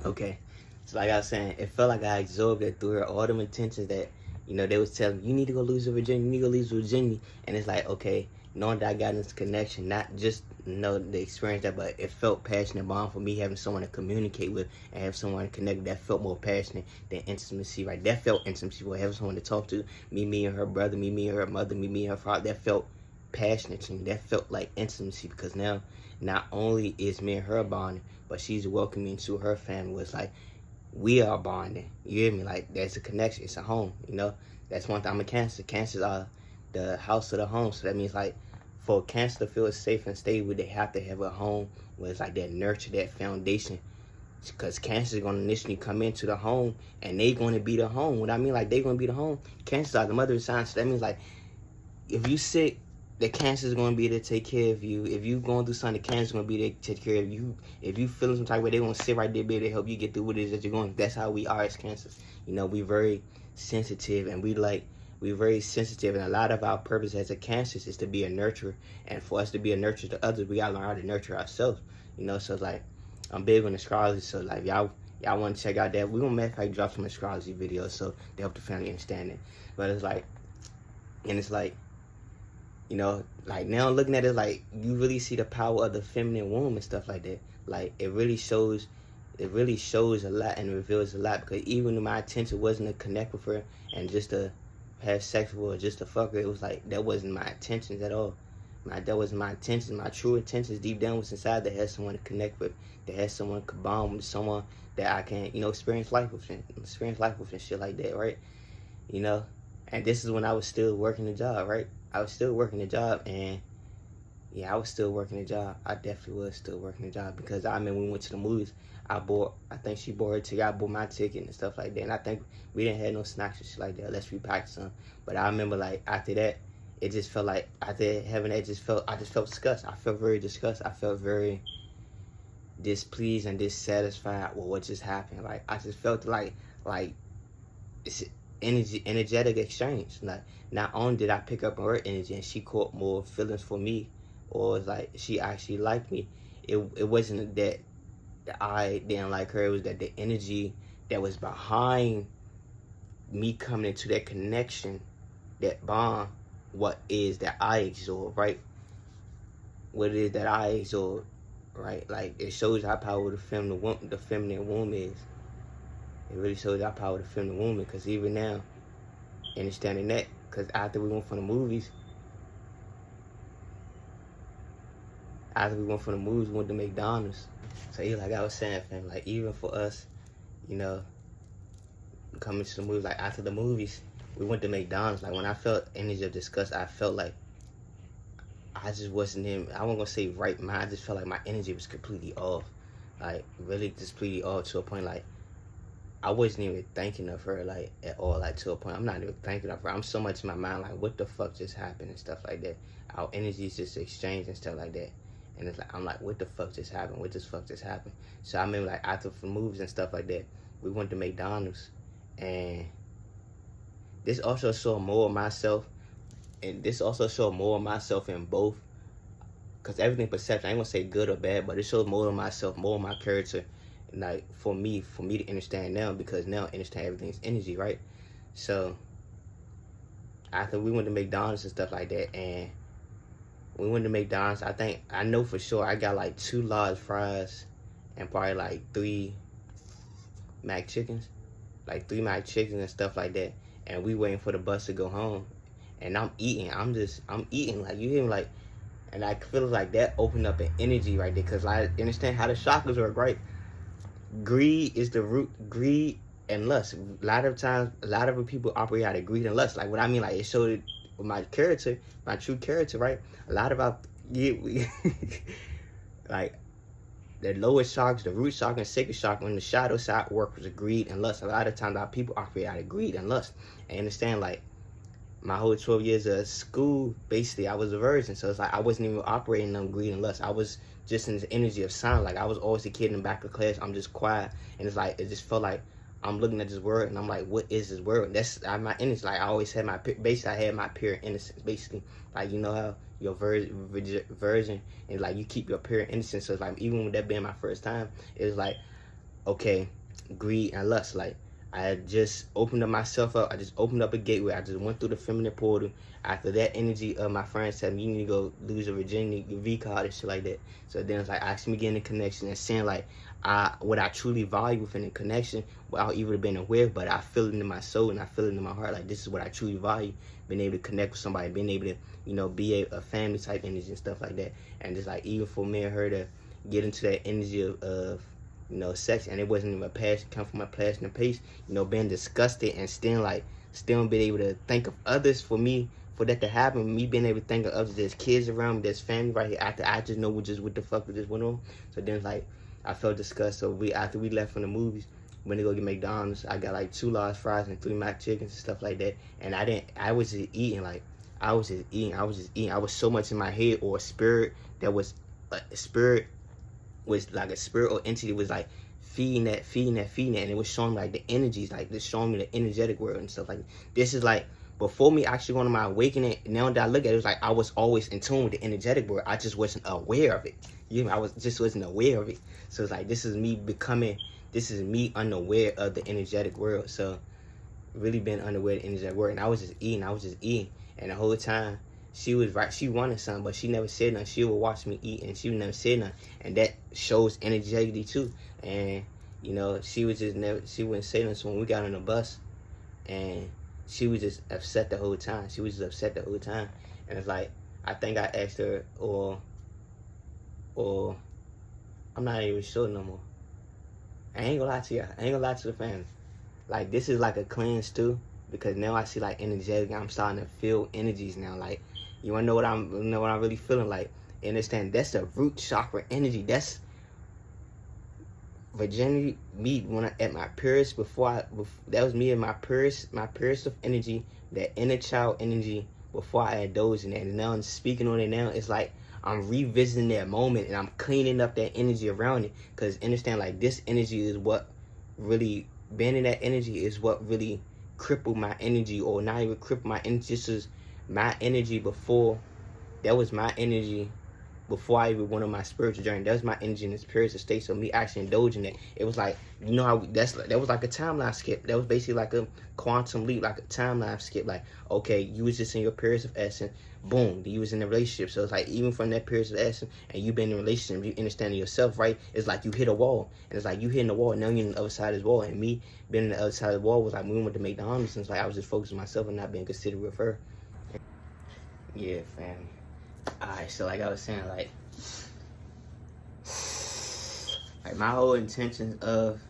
Okay. So like I was saying, it felt like I absorbed it through her, all them intentions that, they was telling me, you need to go lose to Virginia, you need to go lose to Virginia. And it's like, okay, knowing that I got this connection, not just the experience that, but it felt passionate bond for me having someone to communicate with and have someone to connect with. That felt more passionate than intimacy, right? That felt intimacy for having someone to talk to. Me and her brother, me and her mother, me and her father. That felt passionate to me. That felt like intimacy because now not only is me and her bonding, but she's welcoming me into her family. It's like we are bonding. You hear me? Like there's a connection. It's a home. That's one thing. I'm a Cancer. Cancers are the house of the home. So that means like for Cancer to feel safe and stable, they have to have a home where it's like that nurture, that foundation. Because Cancer is going to initially come into the home and they going to be the home. What I mean, like they going to be the home. Cancers are the mother of signs. So that means like if you sick, the Cancer is going to be there to take care of you. If you going through something, the Cancer is going to be there to take care of you. If you feeling some type of way, they going to sit right there, be able to help you get through what it is that you're going. That's how we are as Cancers. We very sensitive and we very sensitive, and a lot of our purpose as a Cancer is to be a nurturer. And for us to be a nurturer to others, we gotta learn how to nurture ourselves. So like I'm big on astrology, so like y'all want to check out that. We're gonna matter of fact drop some astrology videos so they help the family understand it. But it's like, and it's like, like now looking at it, like you really see the power of the feminine womb and stuff like that. Like it really shows a lot and reveals a lot, because even though my intention wasn't to connect with her and just to have sex with her or just to fuck her, it was like that wasn't my intentions at all. That wasn't my intentions. My true intentions deep down was inside to have someone to connect with, to have someone to bond with, someone that I can, experience life with and shit like that, right? And this is when I was still working the job, right? I was still working the job, and yeah, I was still working the job. I definitely was still working the job, because I remember when we went to the movies, I think she bought her ticket, I bought my ticket and stuff like that. And I think we didn't have no snacks and shit like that unless we packed some. But I remember like after that, it just felt like after having that, I just felt disgusted. I felt very disgusted. I felt very displeased and dissatisfied with what just happened. Like I just felt like it's energetic exchange. Like not only did I pick up on her energy and she caught more feelings for me, or it's like she actually liked me. It wasn't that I didn't like her. It was that the energy that was behind me coming into that connection, that bond, what is that I absorb, right? What it is that I absorb, right? Like it shows how powerful the feminine womb is. It really shows how powerful the feminine womb is, because even now, understanding that, because after we went from the movies, we went to McDonald's. So yeah, like I was saying, fam, like even for us, coming to the movies, like after the movies, we went to McDonald's. Like when I felt energy of disgust, I felt like I just wasn't in, I wasn't gonna say right mind, I just felt like my energy was completely off. Like really just completely off, to a point like I wasn't even thinking of her like at all, like to a point I'm not even thinking of her. I'm so much in my mind like what the fuck just happened and stuff like that. Our energies just exchange and stuff like that. And it's like I'm like, what the fuck just happened? What the fuck just happened? So I remember like after the movies and stuff like that, we went to McDonald's, and this also showed more of myself, and this also showed more of myself in both, because everything perception, I ain't gonna say good or bad, but it shows more of myself, more of my character. And like for me to understand now, because now I understand everything's energy, right? So after we went to McDonald's and stuff like that, and we went to McDonald's, I know for sure I got like 2 large fries and probably like 3 mac chickens, and stuff like that. And we waiting for the bus to go home, and I'm eating like, you hear me, like, and I feel like that opened up an energy right there, because I understand how the chakras work, right? Greed is the root, greed and lust. A lot of people operate out of greed and lust. Like what I mean, like it showed with my character, my true character, right? A lot of our, like the lowest chakras, the root chakra and sacred chakra, when the shadow side work was greed and lust. A lot of times our people operate out of greed and lust. And understand, like my whole 12 years of school, basically I was a virgin, so it's like I wasn't even operating on greed and lust. I was just in the energy of silence. Like I was always a kid in the back of class, I'm just quiet, and it's like it just felt like I'm looking at this world and I'm like, what is this world? That's my innocence. Like I always had I had my pure innocence, basically. Like, you know how your virgin and like you keep your pure innocence. So it's like, even with that being my first time, it's like, okay, greed and lust. Like, I just opened up myself up. I just opened up a gateway. I just went through the feminine portal. After that energy of my friends said me, you need to go lose your virginity, your V card and shit like that. So then it's like actually getting the connection and seeing like what I truly value within the connection without even being aware, but I feel it in my soul and I feel it in my heart. Like, this is what I truly value. Being able to connect with somebody, being able to, you know, be a family type energy and stuff like that. And just like even for me and her to get into that energy of you know, sex, and it wasn't even a passion, come from a passion and pace, you know, being disgusted and still being able to think of others for me, for that to happen, me being able to think of others, there's kids around me, there's family right here, after I just know what the fuck just went on. So then like, I felt disgust. So after we left from the movies, went to go get McDonald's, I got like 2 large fries and 3 mac chickens and stuff like that, and I was just eating, like, I was just eating, I was so much in my head, or a spirit that was, a spirit was like a spirit or entity was like feeding that, and it was showing like the energies, like this showing me the energetic world and stuff. Like, this is like before me actually going to my awakening. Now that I look at it, it's like I was always in tune with the energetic world. I just wasn't aware of it. You know, wasn't aware of it. So it's like this is me unaware of the energetic world. So really being unaware of the energetic world, and I was just eating, and the whole time she was right. She wanted something, but she never said nothing. She would watch me eat, and she would never say nothing. And that shows energetically too. And you know, she wouldn't say nothing. So when we got on the bus, and she was just upset the whole time. And it's like, I think I asked her, or I'm not even sure no more. I ain't gonna lie to you. I ain't gonna lie to the family. Like, this is like a cleanse too, because now I see like energetic. I'm starting to feel energies now. Like, you wanna know what I'm really feeling like? Understand, that's the root chakra energy. That's virginity. Me when I at my purest that was me in my purest of energy, that inner child energy before I had those in that. And now I'm speaking on it now. It's like I'm revisiting that moment and I'm cleaning up that energy around it. Cause understand, like, this energy is what really, being in that energy is what really crippled my energy, or not even crippled my energy. This is my energy before. That was my energy before I even went on my spiritual journey. That was my energy in the spiritual state. So me actually indulging it, it was like, you know how that was like a timeline skip. That was basically like a quantum leap, like a timeline skip. Like, okay, you was just in your periods of essence, boom, you was in a relationship. So it's like, even from that periods of essence, and you been in a relationship, you understanding yourself, right? It's like you hit a wall, and it's like you hitting the wall, and now you're on the other side of this wall. And me being on the other side of the wall was like, we went to McDonald's, and it's like I was just focusing on myself and not being considerate with her. Yeah, fam. Alright, so like I was saying, like my whole intentions of,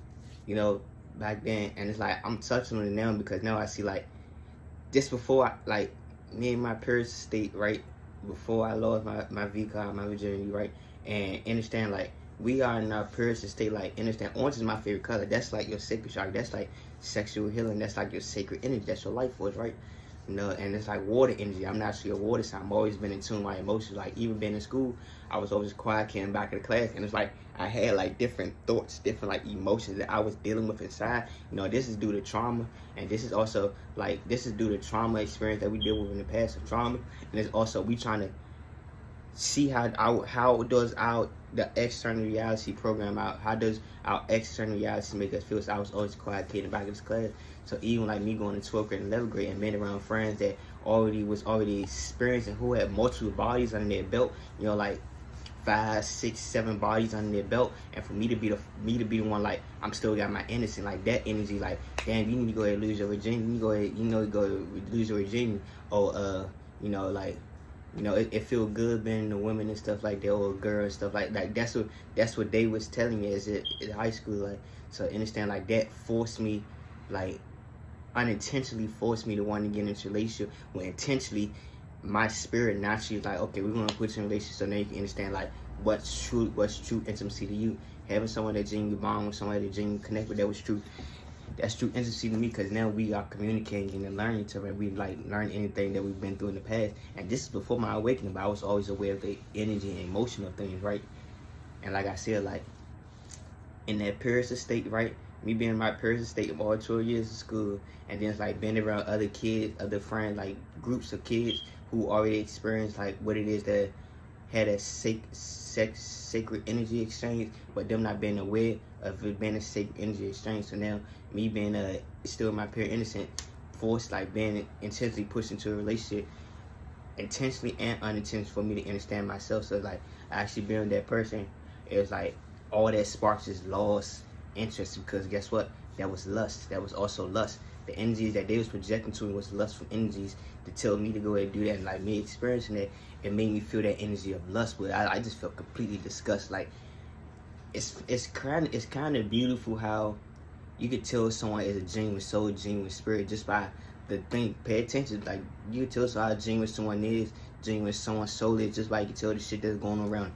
you know, back then, and it's like I'm touching on it now because now I see, like, just before like me and my period state, right, before I lost my V card, my virginity, right, and understand, like, we are in our period state, like, understand, orange is my favorite color. That's like your sacred chakra. That's like sexual healing. That's like your sacred energy. That's your life force, right? You know, and it's like water energy. I'm naturally a water sign. I've always been in tune with my emotions. Like, even being in school, I was always quiet, came back in the class, and it's like I had like different thoughts, different like emotions that I was dealing with inside. You know, this is due to trauma, and this is also like, this is due to trauma experience that we deal with in the past of trauma, and it's also we trying to see how does the external reality program out. How does our external reality make us feel? So I was always quiet kid in the back of this class. So even like me going to 12th grade and 11th grade and being around friends that already experiencing, who had multiple bodies under their belt, you know, like 5, 6, 7 bodies under their belt, and for me to be the one, like, I'm still got my innocence, like that energy, like, damn, you need to go ahead and lose your virginity, you go ahead, go lose your virginity, or you know, like, you know, it feel good being a woman and stuff like that, or a girl and stuff like that. That's what they was telling me as in high school, like. So understand, like, that forced me, like, unintentionally forced me to want to get into a relationship, when intentionally my spirit naturally is like, okay, we're gonna put you in a relationship so now you can understand, like, what's true intimacy to you. Having someone that genuinely bond with, somebody that genuinely connect with, that's true intimacy to me, because now we are communicating and learning each other, and we like learn anything that we've been through in the past. And this is before my awakening, but I was always aware of the energy and emotional things, right? And like I said, like, in that period state, right, me being in my period state of all 12 years of school, and then it's like being around other kids, other friends, like groups of kids who already experienced like what it is that had that sacred energy exchange, but them not being aware of it being a sacred energy exchange. So now me being still my pure innocent, forced like being intentionally pushed into a relationship, intentionally and unintentionally, for me to understand myself. So like actually being with that person, it was like all that sparks just lost interest, because guess what? That was lust. That was also lust. The energies that they was projecting to me was lustful energies to tell me to go ahead and do that. And like me experiencing that, it made me feel that energy of lust. But I just felt completely disgusted. Like it's kind of beautiful how you could tell someone is a genuine soul, genuine spirit, just by the thing. Pay attention. Like you can tell how genuine someone is, genuine someone's soul is, just by you can tell the shit that's going on around.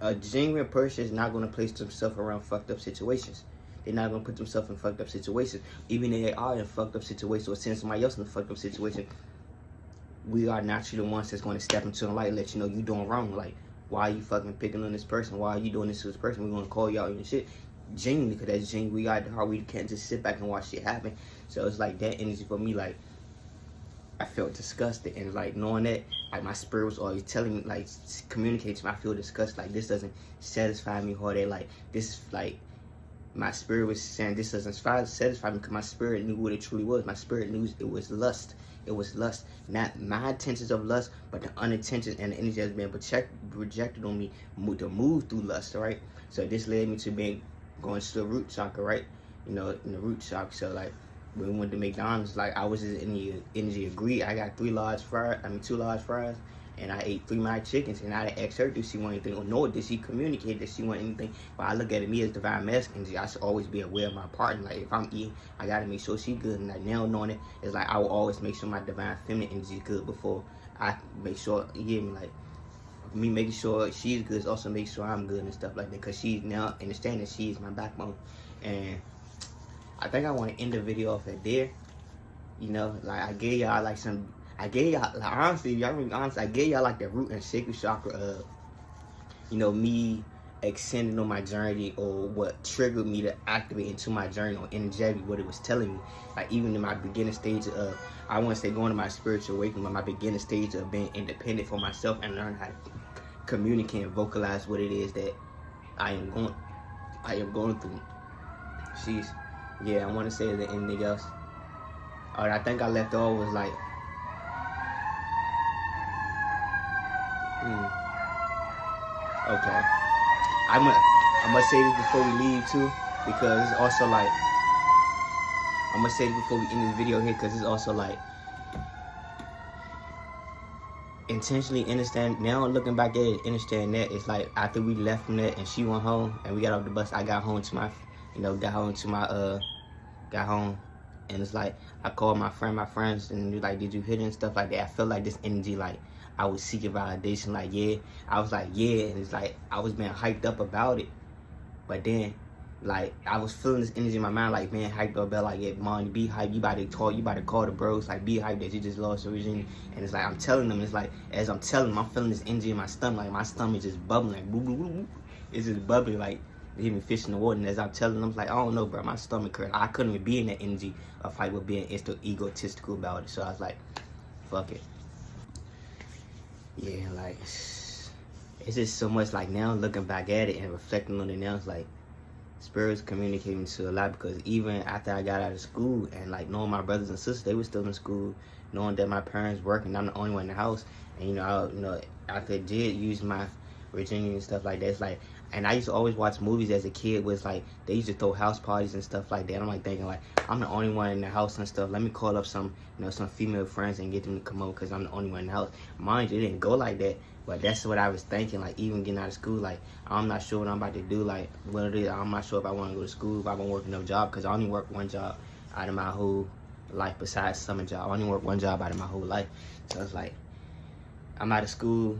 A genuine person is not going to place themselves around fucked up situations. They're not going to put themselves in fucked up situations. Even if they are in fucked up situations or send somebody else in a fucked up situation, we are naturally the ones that's going to step into the light and let you know you doing wrong. Like, why are you fucking picking on this person? Why are you doing this to this person? We're going to call you out on your shit. Genuinely, because that's genuine. We got the heart. We can't just sit back and watch shit happen. So it's like that energy for me, like, I felt disgusted. And like knowing that, like my spirit was always telling me, like, communicate to me, I feel disgusted. Like, this doesn't satisfy me, or that, like, this is like, my spirit was saying this doesn't satisfy me, because my spirit knew what it truly was. My spirit knew it was lust. It was lust. Not my intentions of lust, but the unintentions and the energy that's been projected on me to move through lust, right? So this led me to going to the root chakra, right? You know, in the root chakra. So like when we went to McDonald's, like I was just in the energy of greed. I got 2 large fries, and I ate 3 fried chickens, and I asked her, did she want anything? Or no, did she communicate that she want anything? But I look at me as divine masculine. I should always be aware of my partner. Like if I'm eating, I gotta make sure she good. And like now knowing it, it's like I will always make sure my divine feminine energy is good before I make sure, you get me, like me making sure she's good is also make sure I'm good and stuff like that. Cause she's now understanding that she's my backbone. And I think I want to end the video off at there. You know, like I gave y'all like honestly, I gave y'all like the root and sacred chakra of, you know, me extending on my journey, or what triggered me to activate into my journey, or energetically what it was telling me. Like even in my beginning stage of, I want to say going to my spiritual awakening, but my beginning stage of being independent for myself and learn how to communicate and vocalize what it is that I am going through. Jeez. Yeah, I want to say is there anything else? I think I left off was like, okay. I must say this before we leave too, because it's also like, I'm gonna say this before we end this video here, because it's also like, intentionally understand, now looking back at it, understand that it's like after we left from that and she went home and we got off the bus, I got home to my, got home, and it's like I called my friends, and they're like, did you hit it and stuff like that. I felt like this energy, like I was seeking validation, like yeah, I was like yeah, and it's like I was being hyped up about it, but then like I was feeling this energy in my mind, like man, hyped up about, like yeah, mom, be hyped, you about to call the bros, like be hyped that you just lost your virginity. And it's like I'm telling them, it's like as I'm telling them, I'm feeling this energy in my stomach, like my stomach is just bubbling, like boo boo boo boo. It's just bubbling, like even fish in the water. And as I'm telling them, I'm like, I don't know, bro, my stomach hurt. I couldn't even be in that energy of hype, with being egotistical about it. So I was like, fuck it. Yeah, like it's just so much. Like now looking back at it and reflecting on it now, it's like spirits communicating to a lot, because even after I got out of school and like knowing my brothers and sisters, they were still in school, knowing that my parents working, I'm the only one in the house, and after I did use my virginity and stuff like that, it's like, and I used to always watch movies as a kid where it's like they used to throw house parties and stuff like that. I'm like thinking like, I'm the only one in the house and stuff. Let me call up some female friends and get them to come over, because I'm the only one in the house. Mind you, it didn't go like that, but that's what I was thinking. Like even getting out of school, like I'm not sure what I'm about to do. Like what it is, I'm not sure if I want to go to school, if I want to work another job, because I only work one job out of my whole life besides summer job. I only work one job out of my whole life. So it's like I'm out of school.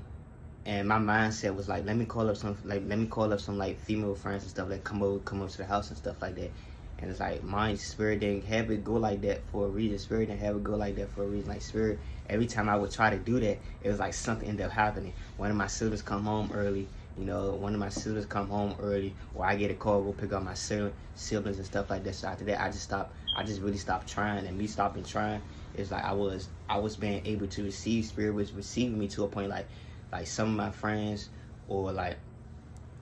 And my mindset was like, let me call up some like female friends and stuff, like come over to the house and stuff like that. And it's like my spirit didn't have it go like that for a reason. Spirit didn't have it go like that for a reason. Like spirit, every time I would try to do that, it was like something ended up happening. One of my siblings come home early, or I get a call, go pick up my siblings and stuff like that. So after that, I just really stopped trying, and me stopping trying, it's like I was being able to receive, spirit was receiving me to a point like, like some of my friends, or like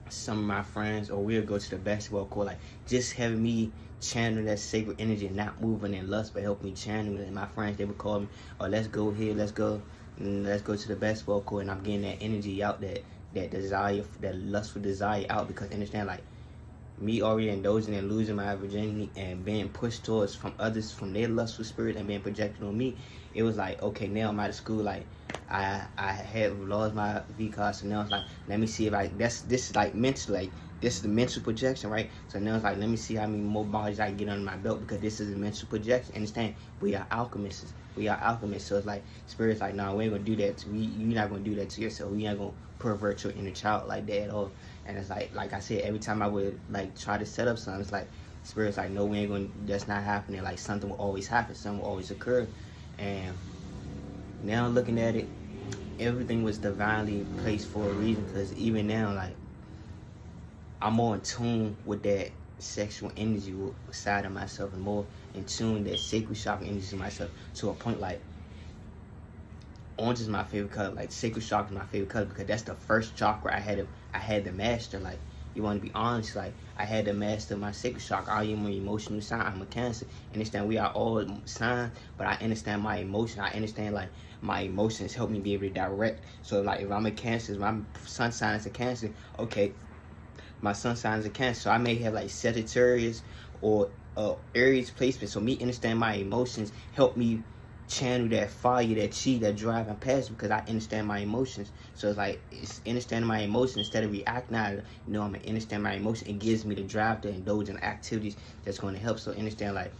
some of my friends, or we'll go to the basketball court, like just having me channel that sacred energy and not moving in lust, but help me channel it. And my friends, they would call me, oh, let's go here, let's go to the basketball court, and I'm getting that energy out, that desire, that lustful desire out, because understand, like, me already indulging and losing my virginity and being pushed towards from others, from their lustful spirit, and being projected on me, it was like, okay, now I'm out of school, like, I had lost my V card, so now it's like, let me see if this is like mental, like, this is the mental projection, right? So now it's like, let me see how many more bodies I can get under my belt, because this is a mental projection. Understand? We are alchemists. We are alchemists. So it's like, Spirit's like, no, we ain't gonna do that. You're not gonna do that to yourself. We ain't gonna pervert your inner child like that at all. And it's like I said, every time I would like try to set up something, it's like Spirit's like, no, we ain't gonna. That's not happening. Like, something will always happen. Something will always occur. And now looking at it, everything was divinely placed for a reason. Because even now, like, I'm more in tune with that sexual energy side of myself, and more in tune with that sacred chakra energy to myself, to a point like orange is my favorite color. Like, sacred chakra is my favorite color, because that's the first chakra I had to master. Like, you want to be honest, like, I had to master my sacred chakra. I am an emotional sign. I'm a Cancer. Understand, we are all signs, but I understand my emotion. I understand, like, my emotions help me be able to direct. So, like, if I'm a Cancer, my sun sign is a Cancer, okay, my sun sign is a Cancer, so I may have like Sagittarius or Aries placement. So me understand my emotions help me channel that fire, that chi, that drive and passion, because I understand my emotions. So it's like, it's understanding my emotions instead of reacting out. I'm gonna understand my emotion. It gives me the drive to indulge in activities that's going to help. So understand, like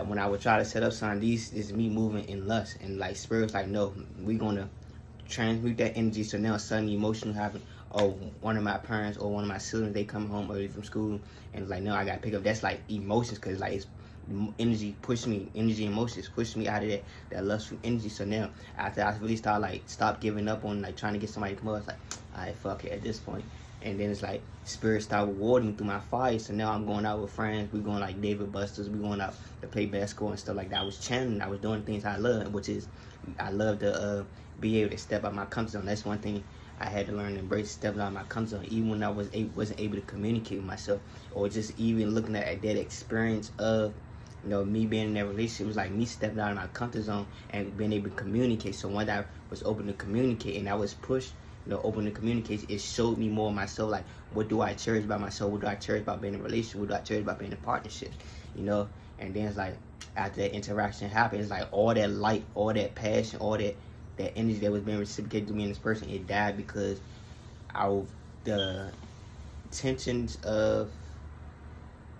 when I would try to set up something, these is me moving in lust, and like Spirit's like, no, we gonna transmute that energy. So now suddenly emotional happen. Or one of my parents or one of my siblings, they come home early from school, and it's like, no, I gotta pick up. That's like emotions, because like it's energy pushing me, energy and emotions pushing me out of that lustful energy. So now after I really stop giving up on like trying to get somebody to come up, it's like, alright, fuck it at this point. And then it's like Spirit start rewarding through my fire. So now I'm going out with friends. We're going like David Busters. We're going out to play basketball and stuff like that. I was channeling. I was doing things I love, which is I love to be able to step out my comfort zone. That's one thing I had to learn to embrace, stepping out of my comfort zone, even when I wasn't able to communicate with myself, or just even looking at that experience of, me being in that relationship. It was like me stepping out of my comfort zone and being able to communicate. So when I was open to communicate and I was pushed, open to communicate, it showed me more of myself. Like, what do I cherish about myself? What do I cherish about being in a relationship? What do I cherish about being in partnerships? And then it's like, after that interaction happened, it's like all that light, all that passion, all that energy that was being reciprocated to me in this person, it died, because the tensions of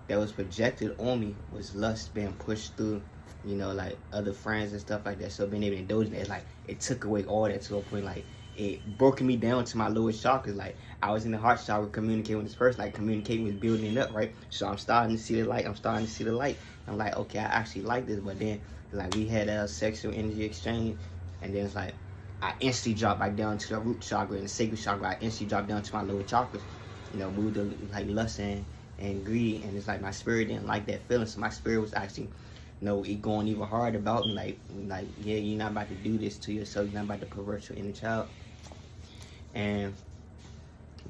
that was projected on me was lust being pushed through, like other friends and stuff like that. So being able to indulge in it, like, it took away all that to a point, like, it broke me down to my lowest chakras. Like, I was in the heart chakra communicating with this person, like, communicating was building it up, right? So I'm starting to see the light. I'm like, okay, I actually like this. But then, like, we had a sexual energy exchange, and then it's like, I instantly dropped back down to the root chakra and the sacred chakra. I instantly dropped down to my lower chakras, moved to like lust and greed. And it's like my spirit didn't like that feeling. So my spirit was actually, it going even hard about me. Like, yeah, you're not about to do this to yourself. You're not about to pervert your inner child. And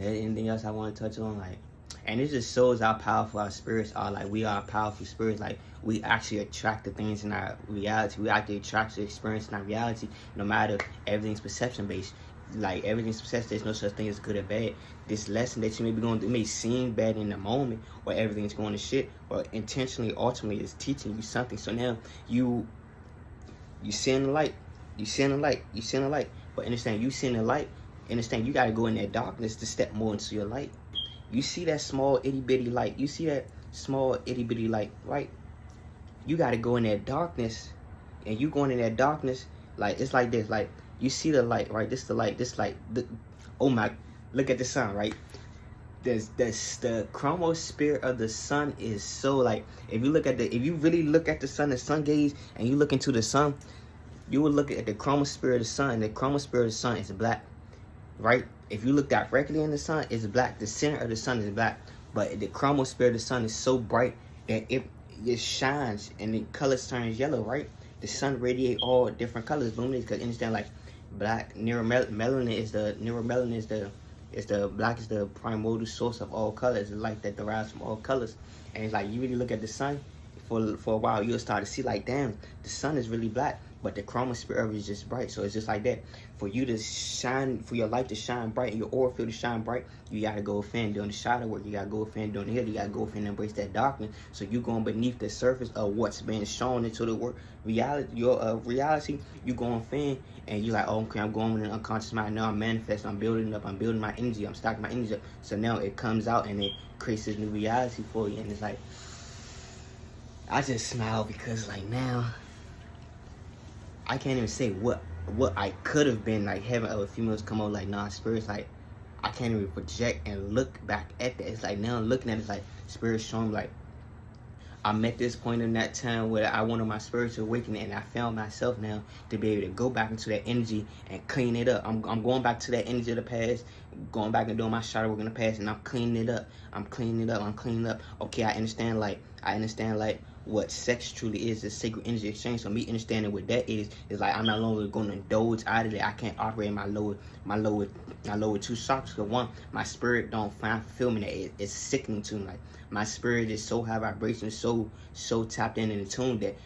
anything else I want to touch on? Like, and it just shows how powerful our spirits are. Like, we are powerful spirits. Like, we actually attract the things in our reality. We actually attract the experience in our reality, no matter everything's perception based. Like, everything's perception. There's no such thing as good or bad. This lesson that you may be going through may seem bad in the moment, or everything's going to shit, or intentionally, ultimately, is teaching you something. So now you seeing the light. You seeing the light. You seeing the light. But understand, you seeing the light. Understand, you got to go in that darkness to step more into your light. You see that small itty bitty light. You see that small itty bitty light, right? You got to go in that darkness, and you going in that darkness, like, it's like this. Like, you see the light, right? This the light. This light. Oh my! Look at the sun, right? The chromo spirit of the sun is so, like, if you really look at the sun gaze, and you look into the sun, you will look at the chromo spirit of the sun. The chromo spirit of the sun is black. Right? If you look directly in the sun, it's black. The center of the sun is black. But the chromo spirit of the sun is so bright that it shines and the colors turns yellow, right? The sun radiate all different colors, luminates, because understand, like, black. Neuromelatonin is the black is the primordial source of all colors. It's light that derives from all colors. And it's like you really look at the sun for a while, you'll start to see like, damn, the sun is really black, but the chromosphere of it is just bright. So it's just like that. For you to shine, for your light to shine bright and your aura field to shine bright, you gotta go within doing the shadow work. You gotta go within doing the hill. You gotta go within and embrace that darkness. So you going beneath the surface of what's being shown into the work reality. Your reality. You going within and you like, oh, okay, I'm going with an unconscious mind. Now I'm manifesting. I'm building up. I'm building my energy. I'm stacking my energy up. So now it comes out and it creates this new reality for you. And it's like, I just smile because like now I can't even say what I could have been, like having other females come over like, nah, spirit's like, I can't even project and look back at that. It's like now I'm looking at it, it's like spirit's showing me like I'm at this point in that time where I wanted my spiritual awakening, and I found myself now to be able to go back into that energy and clean it up. I'm going back to that energy of the past, going back and doing my shadow work in the past, and I'm cleaning it up. I'm cleaning it up. I'm cleaning it up. Okay, I understand like what sex truly is sacred energy exchange. So me understanding what that is like I'm not longer going to indulge out of it. I can't operate my lower two chakras. Because one, my spirit don't find fulfillment. It's sickening to me. Like my spirit is so high vibration, so tapped in and tuned that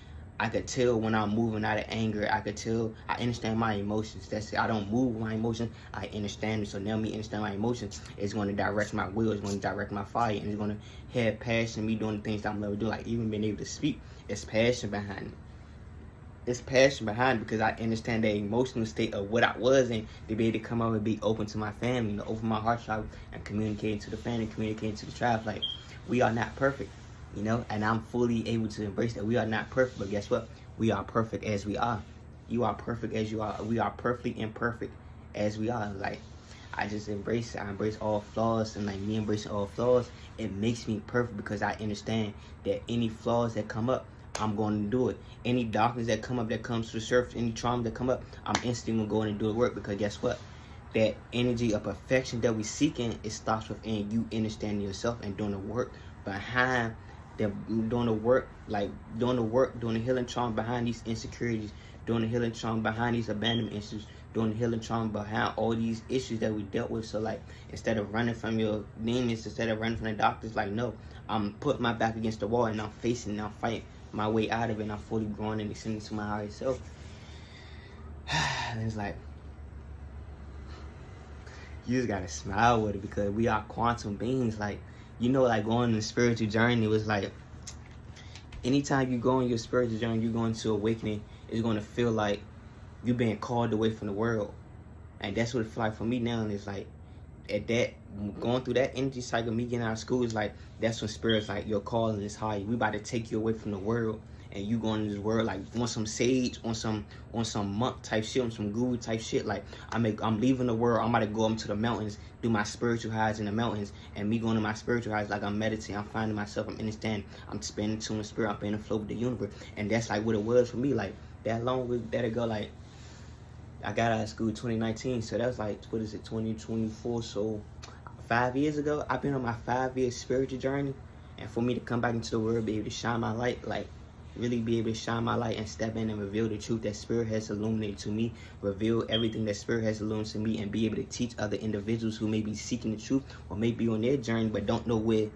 I could tell when I'm moving out of anger. I could tell. I understand my emotions. That's it. I don't move my emotions. I understand it. So now me understand my emotions is going to direct my will. It's going to direct my fire. And it's going to have passion. Me doing the things that I'm never doing. Like even being able to speak. It's passion behind it. It's passion behind it because I understand the emotional state of what I was in to be able to come out and be open to my family. You know, open my heart chakra and communicating to the family, communicating to the tribe. Like we are not perfect. You know, and I'm fully able to embrace that. We are not perfect, but guess what? We are perfect as we are. You are perfect as you are. We are perfectly imperfect as we are. Like, I just embrace it. I embrace all flaws, and like me embracing all flaws, it makes me perfect because I understand that any flaws that come up, I'm going to do it. Any darkness that come up, that comes to the surface, any trauma that come up, I'm instantly going to go in and do the work because guess what? That energy of perfection that we seeking, it starts within you understanding yourself and doing the work behind doing the work, doing the healing trauma behind these insecurities, doing the healing trauma behind these abandonment issues, doing the healing trauma behind all these issues that we dealt with. So like, instead of running from your demons, instead of running from the doctors, like no, I'm putting my back against the wall and I'm facing and I'm fighting my way out of it and I'm fully growing and descending to my higher self. And it's like, you just gotta smile with it because we are quantum beings. Like, you know, like going on the spiritual journey, it was like, anytime you go on your spiritual journey, you're going to awakening, it's going to feel like you're being called away from the world. And that's what it feels like for me now. And it's like, at that, going through that energy cycle, me getting out of school, is like, that's when spirit's like, your calling is high. We about to take you away from the world. And you going in this world like on some sage, on some monk type shit, on some guru type shit. Like I'm leaving the world. I'm about to go up to the mountains, do my spiritual highs in the mountains, and me going to my spiritual highs like I'm meditating. I'm finding myself. I'm understanding. I'm spending tune in spirit. I'm in the flow with the universe, and that's like what it was for me. Like that long ago. Like I got out of school 2019, so that was like 2024. So 5 years ago, I've been on my 5-year spiritual journey, and for me to come back into the world, be able to shine my light, like. Really be able to shine my light and step in and reveal the truth that spirit has illuminated to me, reveal everything that spirit has illuminated to me, and be able to teach other individuals who may be seeking the truth or may be on their journey but don't know where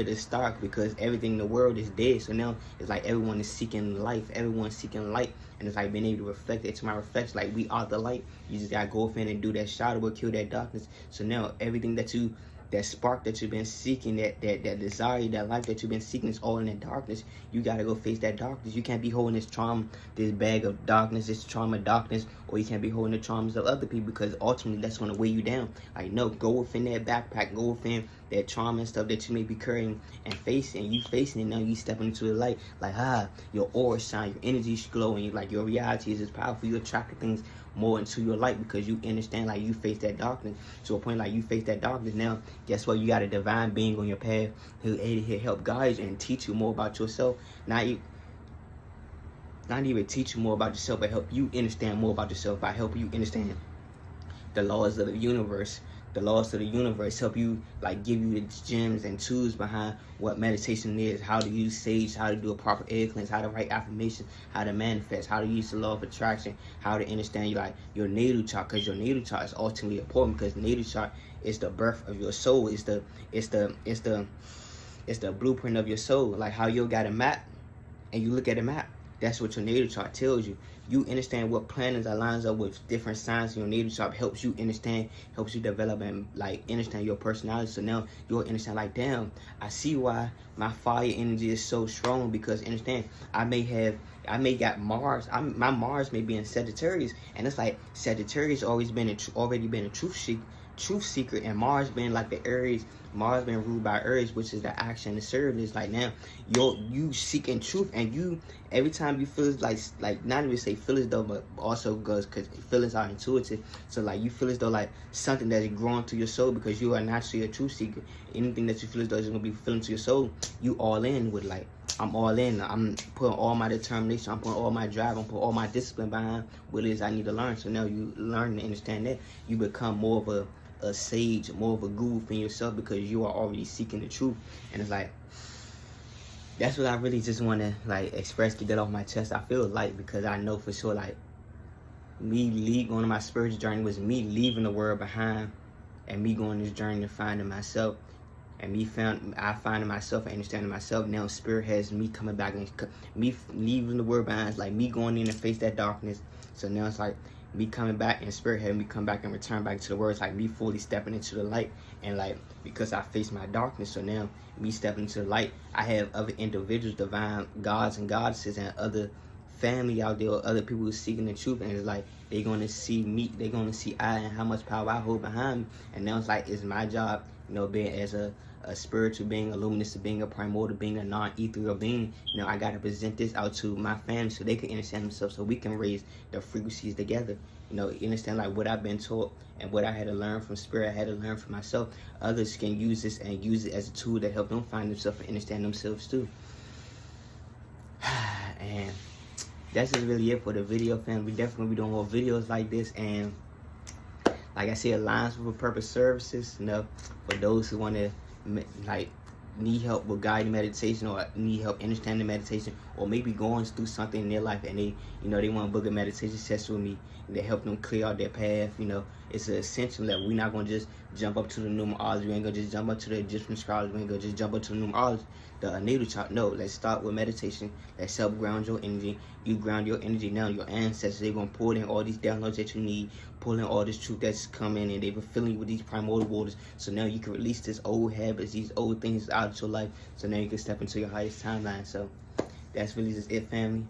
to start because everything in the world is dead. So now it's like everyone is seeking life, everyone's seeking light, and it's like being able to reflect it to my reflection. Like we are the light. You just gotta go in and do that shadow work, kill that darkness. So now everything that spark that you've been seeking, that desire, that life that you've been seeking is all in the darkness. You gotta go face that darkness. You can't be holding this trauma, this bag of darkness, this trauma darkness, or you can't be holding the traumas of other people because ultimately that's gonna weigh you down. Like no, go within that backpack, go within that trauma and stuff that you may be carrying and facing. You facing it now, you stepping into the light. Like your aura shine, your energy's glowing, like your reality is just powerful. You attract things more into your light because you understand like you face that darkness to a point like you face that darkness. Now guess what, you got a divine being on your path who help guide you and teach you more about yourself. Not even teach you more about yourself, but help you understand more about yourself by helping you understand the laws of the universe, the laws of the universe, help you like give you the gems and tools behind what meditation is, how to use sage, how to do a proper air cleanse, how to write affirmations, how to manifest, how to use the law of attraction, how to understand your natal chart, because your natal chart is ultimately important, because natal chart is the birth of your soul. It's the blueprint of your soul. Like how you got a map and you look at a map, that's what your natal chart tells you. You understand what planets aligns up with different signs in your natal chart, helps you understand, helps you develop and like understand your personality. So now you'll understand like, damn, I see why my fire energy is so strong, because understand, I may got Mars. My Mars may be in Sagittarius, and it's like Sagittarius already been a truth seeker, and Mars been like the Aries. Mars been ruled by Aries, which is the action, the service. Like now, you seeking truth, and you every time you feel like not even say feel as though, but also goes because feelings are intuitive. So like you feel as though like something that's growing to your soul, because you are naturally a truth seeker. Anything that you feel as though is gonna be feeling to your soul, you all in with like. I'm all in. I'm putting all my determination. I'm putting all my drive. I'm putting all my discipline behind what it is I need to learn. So now you learn to understand that. You become more of a sage, more of a guru for yourself, because you are already seeking the truth. And it's like, that's what I really just want to like express, to get off my chest. I feel like, because I know for sure, like me going on my spiritual journey was me leaving the world behind, and me going this journey to finding myself. And I finding myself and understanding myself. Now spirit has me coming back, and me leaving the world behind. It's like me going in and face that darkness. So now it's like me coming back, and spirit having me come back and return back to the world. It's like me fully stepping into the light. And like, because I face my darkness, so now me stepping into the light, I have other individuals, divine gods and goddesses, and other family out there, or other people who seeking the truth. And it's like they're going to see me, they're going to see I and how much power I hold behind me. And now it's like, it's my job, being as a spiritual being, a luminous being, a primordial being, a non-ethereal being. I got to present this out to my family so they can understand themselves, so we can raise the frequencies together. Understand like what I've been taught and what I had to learn from spirit, I had to learn for myself. Others can use this and use it as a tool to help them find themselves and understand themselves too. And that's just really it for the video, fam. We definitely be doing more videos like this, and like I said, Alliance with a Purpose services, for those who want to like need help with guided meditation, or need help understanding meditation, or maybe going through something in their life and they they want to book a meditation session with me and they help them clear out their path. It's an essential that we're not going to just jump up to the numerology. We ain't going to just jump up to the Egyptian astrology. We ain't going to just jump up to the numerology, the natal chart. No, let's start with meditation. Let's help ground your energy. You ground your energy now. Your ancestors, they're going to pull in all these downloads that you need, pull in all this truth that's coming, and they've been filling you with these primordial waters. So now you can release this old habits, these old things out of your life. So now you can step into your highest timeline. So that's really just it, family.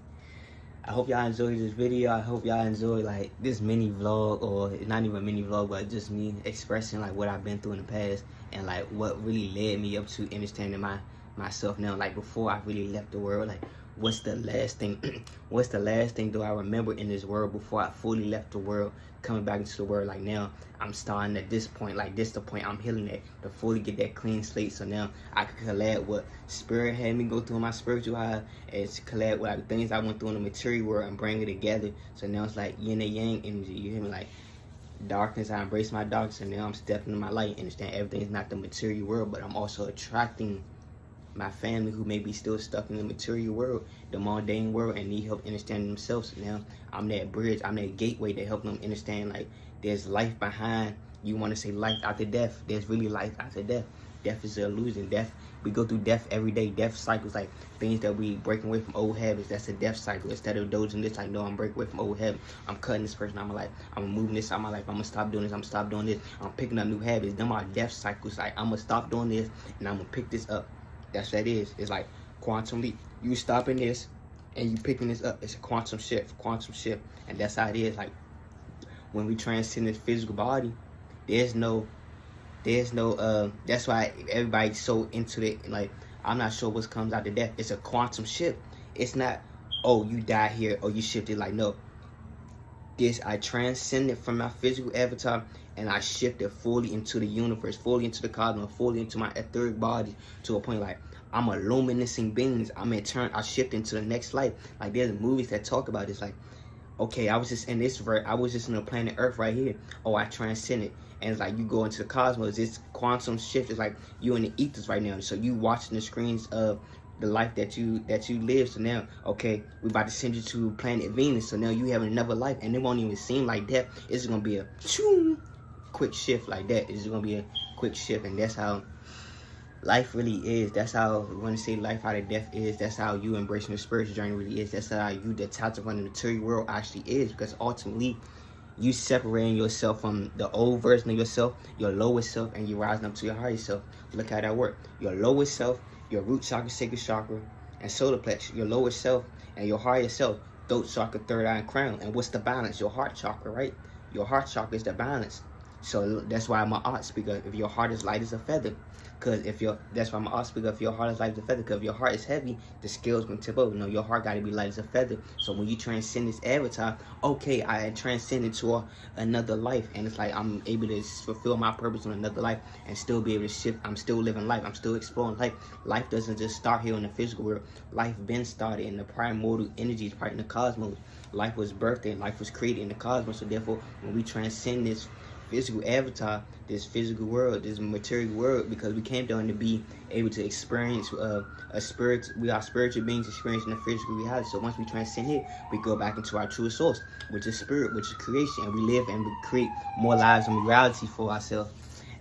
I hope y'all enjoyed this video. I hope y'all enjoy like this mini vlog, or not even a mini vlog, but just me expressing like what I've been through in the past, and like what really led me up to understanding myself now. Like before I really left the world, like what's the last thing do I remember in this world before I fully left the world, coming back into the world. Like now I'm starting at this point, like this the point I'm healing at, to fully get that clean slate. So now I can collab what spirit had me go through in my spiritual high, and collab with like things I went through in the material world, and bring it together. So now it's like yin and yang energy, you hear me? Like darkness, I embrace my darkness, and now I'm stepping in my light. Understand everything is not the material world, but I'm also attracting my family who may be still stuck in the material world, the mundane world, and need help understanding themselves. So now I'm that bridge, I'm that gateway to help them understand like there's life behind. You want to say life after death, there's really life after death. Death is an illusion. Death, we go through death every day. Death cycles, like things that we breaking away from old habits. That's a death cycle. Instead of dozing this, like no, I'm breaking away from old habits. I'm cutting this person out of my life. I'm moving this out of my life. I'm gonna stop doing this. I'm gonna stop doing this. I'm picking up new habits. Them are death cycles. Like I'm gonna stop doing this and I'm gonna pick this up. That's what it is. It's like quantum leap. You stopping this and you picking this up. It's a quantum shift, and that's how it is. Like when we transcend this physical body, there's no that's why everybody's so into it. Like I'm not sure what comes after death. It's a quantum shift. It's not, oh, you die here or you shifted. Like no, I transcended from my physical avatar, and I shifted fully into the universe, fully into the cosmos, fully into my etheric body, to a point like I'm a luminescent beings. I shift into the next life. Like there's movies that talk about this. Like, okay, I was just in this I was just in the planet Earth right here. Oh, I transcended, and it's like you go into the cosmos. It's quantum shift. It's like you in the ethers right now. So you watching the screens of the life that you live. So now, okay, we about to send you to planet Venus. So now you having another life, and it won't even seem like death. It's gonna be a quick shift like that. It's gonna be a quick shift, and that's how life really is. That's how we want to say life out of death is. That's how you embracing the spiritual journey really is. That's how you detaching from the material world actually is. Because ultimately, you separating yourself from the old version of yourself, your lowest self, and you rising up to your higher self. Look how that works. Your lowest self, your root chakra, sacral chakra, and solar plexus. Your lowest self and your higher self, throat chakra, third eye, and crown. And what's the balance? Your heart chakra, right? Your heart chakra is the balance. So that's why I'm an art speaker. If your heart is light as a feather, because that's why I'm an art speaker. If your heart is light as a feather, because if your heart is heavy, the scales gonna tip over. No, your heart gotta be light as a feather. So when you transcend this avatar, okay, I transcended to another life, and it's like I'm able to fulfill my purpose on another life and still be able to shift. I'm still living life. I'm still exploring life. Life doesn't just start here in the physical world. Life been started in the primordial energies, part in the cosmos. Life was birthed and life was created in the cosmos. So therefore, when we transcend this physical avatar, this physical world, this material world, because we came down to be able to experience a spirit. We are spiritual beings experiencing the physical reality. So once we transcend it, we go back into our true source, which is spirit, which is creation, and we live and we create more lives and reality for ourselves.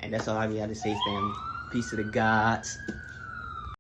And that's all I really have to say, family. Peace to the gods.